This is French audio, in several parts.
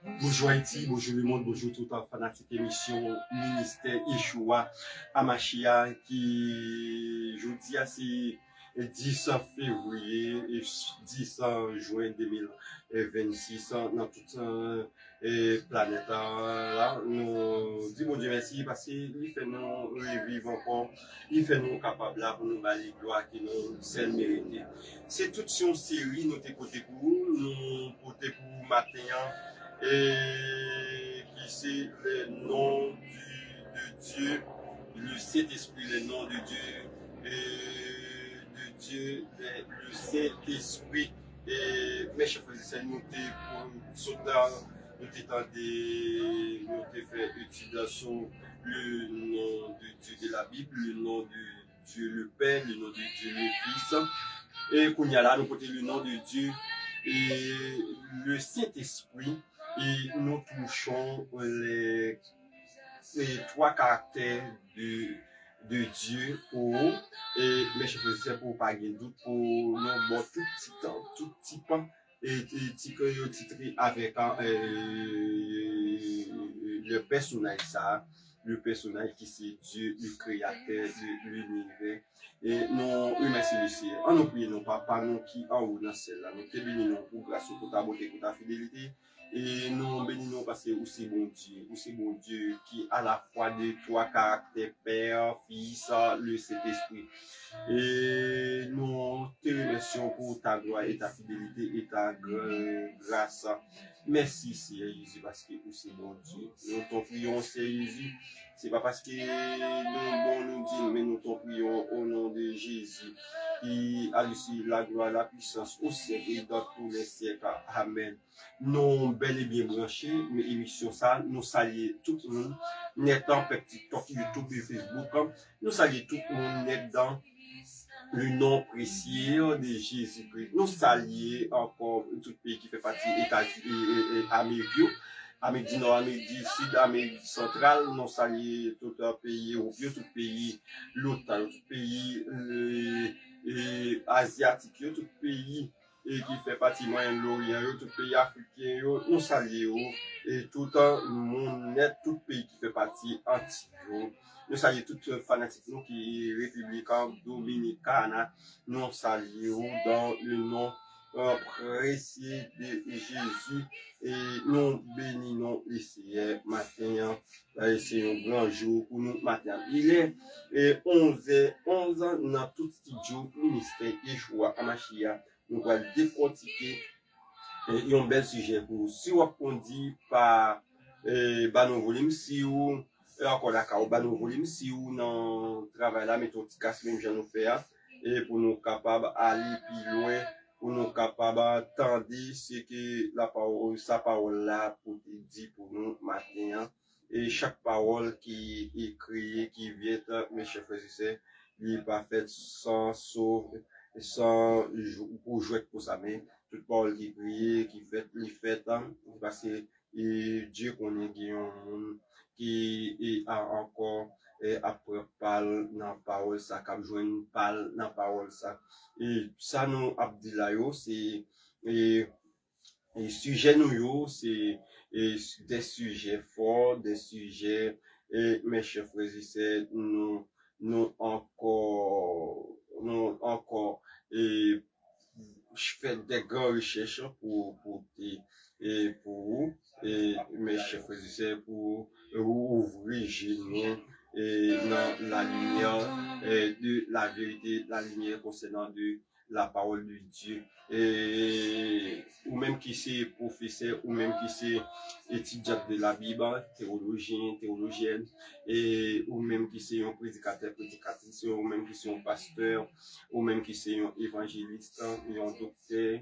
Bonjour Haïti, bonjour le monde, bonjour tout un fanatique émission Ministère Yeshua Amachia qui jeudi à c'est 10 février et 10 juin 2026 dans toute planète là. Nous disons bon Dieu merci parce qu'il fait nous revivre encore, il fait nous capables là pour nous balayer gloire qui nous celle méritée. C'est toute une série nous côté pour nous côté pour matin et qui c'est le nom de Dieu, le Saint-Esprit, le nom de Dieu, de Dieu, le Saint-Esprit. Et mes chers frères et sœurs, nous avons fait étude sur le nom de Dieu de la Bible, le nom de Dieu le Père, le nom de Dieu le Fils. Et qu'on y a là, nous portons le nom de Dieu et le Saint-Esprit. Et nous touchons les trois caractères de Dieu pour et mes chers frères pour pas de doute pour nous bon tout petit temps tout petit pas et titré avec le personnage ça le personnage qui c'est Dieu le créateur de l'univers et nous remercions le Seigneur en nous prions non papa nous qui en haut dans celle là nous te bénissons pour grâce pour ta bonté pour ta fidélité. Et nous bénissons parce que aussi bon Dieu qui a la foi de trois caractères, Père, Fils, le Saint-Esprit. Et nous te remercions pour ta gloire et ta fidélité et ta grâce. Merci, Seigneur Jésus, parce que aussi bon Dieu. Nous t'en prions, Seigneur Jésus. C'est pas parce que nous disons, mais nous t'en prions au nom de Jésus, qui a reçu la gloire, la puissance au siècle et dans tous les siècles. Amen. Nous bel et bien branchés, mais émission ça, nous saluons tout le monde, net dans TikTok, YouTube et Facebook. Nous saluons tout le monde net dans le nom précieux de Jésus-Christ. Nous saluons encore tout le pays qui fait partie des États-Unis et Amérique. Amérique du Nord, Amérique du Sud, Amérique centrale, nous saluons tout le pays européen, tout le pays l'OTAN, tout le pays asiatique, tout le pays qui fait partie Moyen-Orient, tout le pays africain, nous saluons et tout le monde net, tout le pays qui fait partie Antilles. Nous saluons tous les fanatiques nous qui sont républicains, dominicains, nous saluons dans le nom précieux de Jésus et nous bénissons le Seigneur matin. C'est un grand jour pour nous matin. Il est 11h11 dans tout studio ministère Yeshua Amachia. Nous allons décortiquer un bel sujet pour si on dit par nos volumes, si vous encore d'accord, nos volumes, si vous dans travail là, mettons petit casse même j'en faire et pour nous capables aller plus loin, pour nous capables attendre ce que la parole, sa parole là pour dire pour nous matin et chaque parole qui est créée, qui vient, mes chers frères et sœurs, il n'est pas fait sans sauve, sans pour jouer pour sa main. Toute parole qui prie, qui fait, les fait, parce que Dieu connaît qui a encore après parle dans la parole ça, qui a besoin parle dans la parole ça. Et ça nous a dit là, c'est et sujet nous c'est des sujets forts, des sujets et mes chers frères et sœurs, nous encore et je fais des grandes recherches pour vous et mes chers frères et sœurs pour ouvrir genoux et dans la lumière de la vérité, la lumière concernant de la parole de Dieu et ou même qui c'est professeur ou même qui c'est étudiant de la Bible, théologien, théologienne et ou même qui c'est un prédicateur, prédicatrice ou même qui c'est un pasteur ou même qui c'est un évangéliste, un docteur,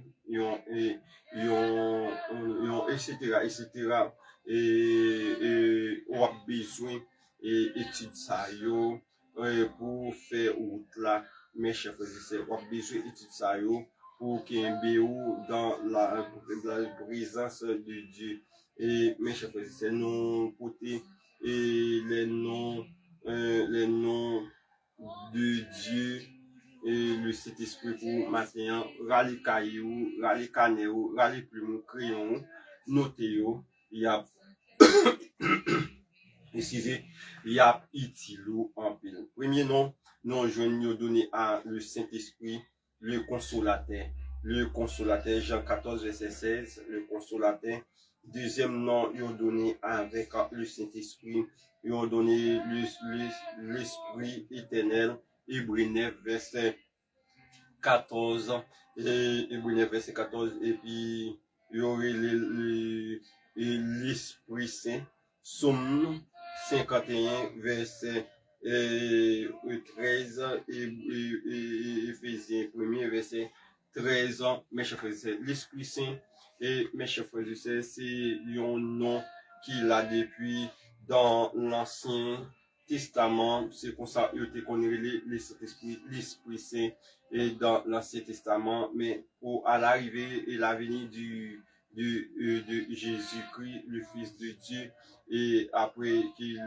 etc. Et on a besoin d'études ça pour faire route là, mes chers frères et sœurs, on a besoin d'études ça pour qu'il y ait un dans la présence de Dieu. Et mes chers frères et sœurs, nous porter les noms de Dieu et le Saint-Esprit pour matin, râler caillou, râler canéo, râler plume, crayon, noter il y a excusez, il y a itilou en pile. Premier nom, nous joignons donné à le Saint-Esprit, le consolateur. Le consolateur, Jean 14, verset 16, le consolateur. Deuxième nom, ils ont donné avec le Saint-Esprit, ils ont donné l'Esprit éternel, Hébreux 9, verset 14, et Hébreux 9, verset 14, et puis il y aurait l'Esprit Saint, Somme 51, verset 13, et Éphésiens 1er, verset 13, mes chers frères et sœurs, l'Esprit Saint, et mes chers frères et sœurs, c'est un nom qu'il a depuis dans l'Ancien Testament, c'est comme ça, il connaît l'Esprit Saint, et dans l'Ancien Testament, mais à l'arrivée et la venue de Jésus-Christ, le Fils de Dieu, et après qu'il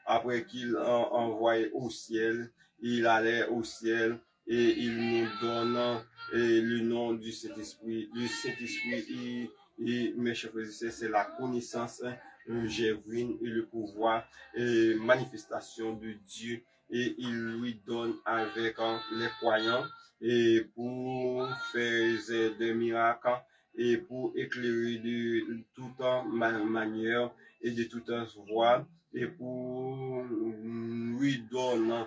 envoyé au ciel, il allait au ciel et il nous donne le nom du Saint-Esprit. Le Saint-Esprit, et mes chers frères et sœurs, c'est la connaissance génuine et le pouvoir et manifestation de Dieu, et il lui donne avec les croyants et pour faire des miracles et pour éclairer de toute manière et de toute voie, et pour lui donner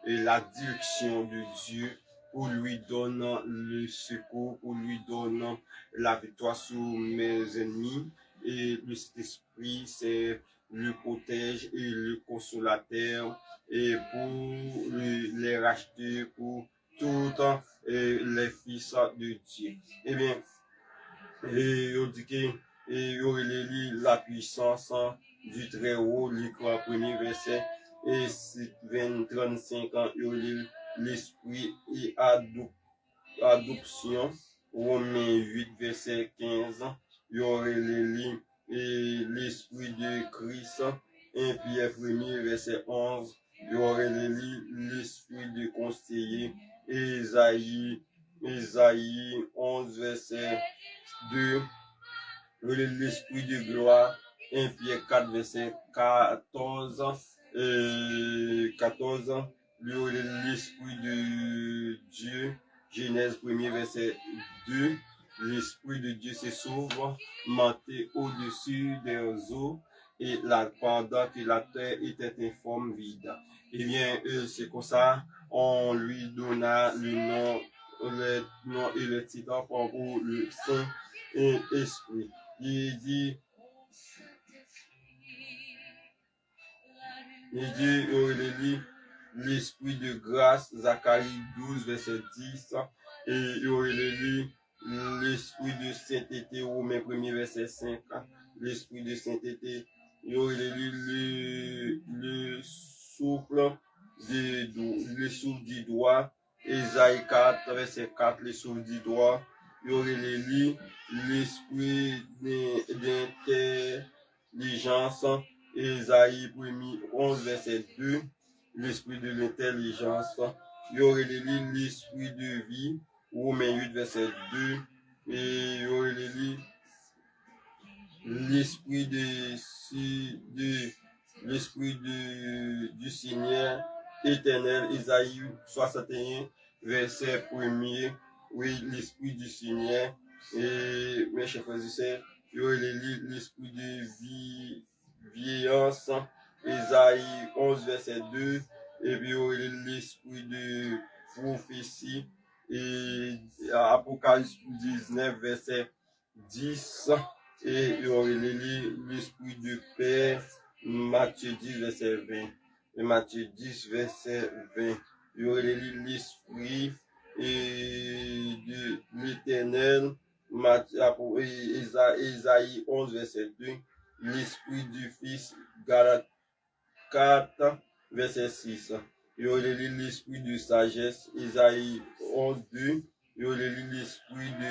la direction de Dieu, pour lui donner le secours, pour lui donner la victoire sur mes ennemis. Et le Saint-Esprit, c'est le protège et le consolateur, et pour les racheter pour toutes les fils de Dieu. Eh bien, on dit que il y aurait la puissance du très haut, le premier verset, et 35 ans, il y aurait l'esprit et adoption, Romains 8, verset 15, il y aurait et l'esprit de Christ, 1 Pierre 1er, verset 11, il y aurait l'esprit de conseiller, Ésaïe 11, verset 2, l'esprit de gloire, 1 Pierre 4, verset 14, 14, l'esprit de Dieu, Genèse 1er, verset 2, l'esprit de Dieu se sauve, monté au-dessus des eaux, et là, pendant que la terre était informe, vide. Eh bien, c'est comme ça, on lui donna le nom et le titre pour le Saint-Esprit. Il dit, l'esprit de grâce, Zacharie 12, verset 10, et il aurait l'esprit de sainteté, Romains 1er, verset 5, l'esprit de sainteté, il aurait le souffle du doigt, Ésaïe 4, verset 4, le souffle du doigt, il aurait l'esprit d'intelligence, Ésaïe 11, verset 2, l'esprit de l'intelligence, il y aurait l'esprit de vie, Romains 8, verset 2, et il y aurait l'esprit du Seigneur éternel, Ésaïe 61, verset 1er, oui, l'esprit du Seigneur, et mes chers frères et sœurs, il y aurait l'esprit de vieillance, Ésaïe 11, verset 2, et puis il y aurait l'esprit de prophétie, et Apocalypse 19, verset 10, et il y aurait l'esprit de paix, Matthieu 10, verset 20, et Matthieu 10, verset 20, il y aurait l'esprit et de l'éternel, Ésaïe 11, verset 2, l'esprit du Fils, Galates 4, verset 6. Il y aurait l'esprit de sagesse, Ésaïe 11, 2. Il y aurait l'esprit de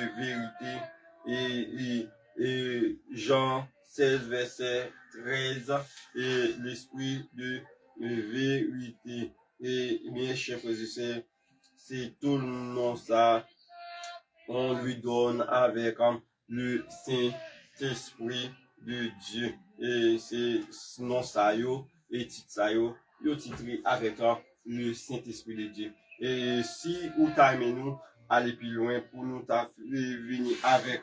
vérité, et Jean 16, verset 13. Et l'esprit de vérité. Et bien, chers frères et sœurs, c'est tout le nom ça. On lui donne avec le Saint-Esprit de Dieu. Et c'est non ça yo, et titre ça yo titré avec le Saint-Esprit de Dieu. Et si ou ta aimé nous, aller plus loin pour nous venir avec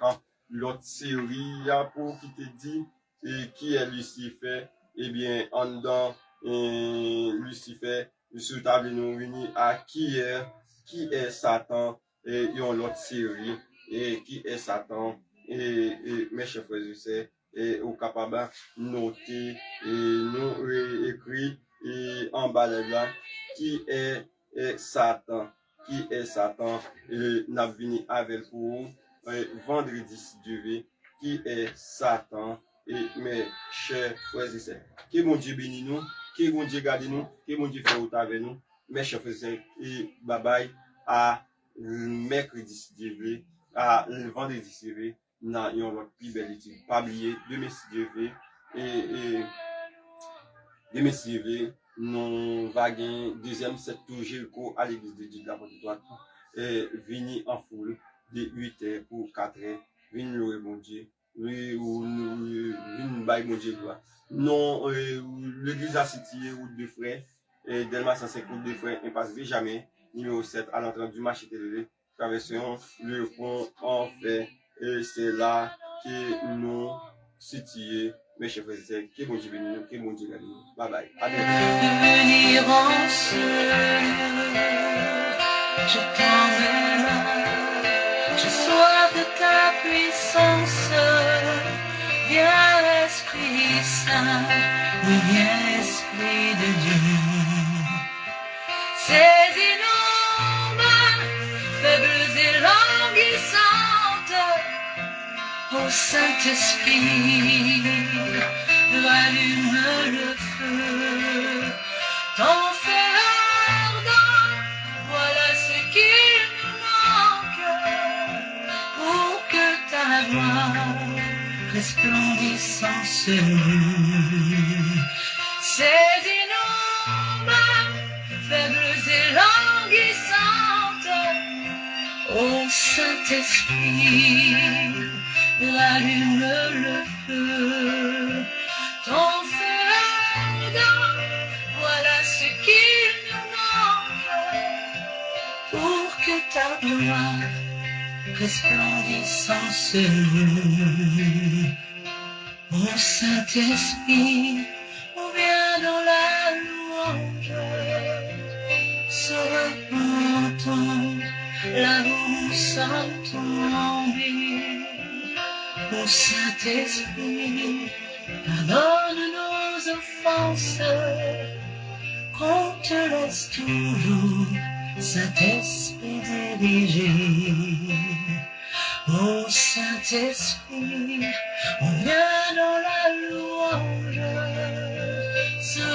l'autre série pour qui te dit et qui est Lucifer, eh bien, en dedans, Lucifer, sur table nous venir à qui est Satan, et yon l'autre série, et qui est Satan, et mes chers frères et sœurs, et au capable noter, et nous écrit, et en bas là, qui est Satan, et n'a venu avec vous, vendredi si Dieu veut, qui est Satan, et mes chers frères et sœurs. Que mon Dieu bénisse nous, que mon Dieu garde nous, que mon Dieu fait avec nous, mes chers frères et sœurs, et bye bye, à mercredi si Dieu veut, à vendredi si Dieu veut, dans une plus belle étude. Pas oublier, demain si Dieu veut, et demain si Dieu veut, nous va gagner deuxième set tour Jéricho à l'église de Dieu de la Porte-Droite, et venir en foule de 8h pour 4h, venir louer mon Dieu. Oui, ou une baille mon Dieu gloire. Non, l'église a situé route de frères, et Delma 105 route de frères, impasse jamais, numéro 7 à l'entrée du marché télé, traversons le pont en fait, et c'est là que nous situés, mes chers frères et sœurs, que mon Dieu bénisse nous, que mon Dieu garde nous. Bye bye. À bientôt. Venir en je t'emmène. J'ai soif de ta puissance, viens Esprit Saint, oui viens Esprit de Dieu. Saisis-nous, mains faibles et languissantes, ô Saint-Esprit, rallume le feu, ton feu ardent, voilà ce qu'il nous manque, pour que ta gloire resplendissant se loue. Saisis-nous, mains faibles et languissantes, ô Saint-Esprit, rallume le feu, ton feu ardent, voilà ce qu'il nous manque, pour que ta gloire resplendissant se loue. Ô Saint-Esprit, on vient dans la louange, se repentant, là où nous sommes tombés. Ô Saint-Esprit, pardonne nos offenses, qu'on te laisse toujours, Saint-Esprit diriger. Ô Saint-Esprit, on vient dans la louange, se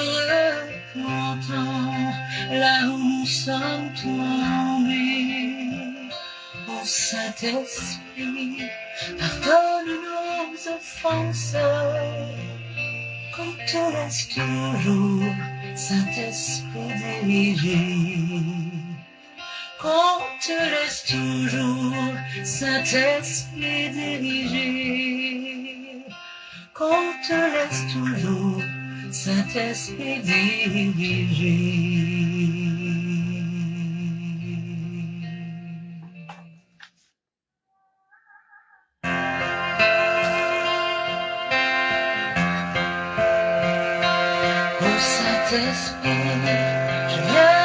repentant, là où nous sommes tombés. Ô Saint-Esprit, pardonne nos offenses, qu'on te laisse toujours, Saint-Esprit diriger. Qu'on te laisse toujours, Saint-Esprit diriger. Qu'on te laisse toujours, Saint-Esprit diriger. Saint-Esprit, je viens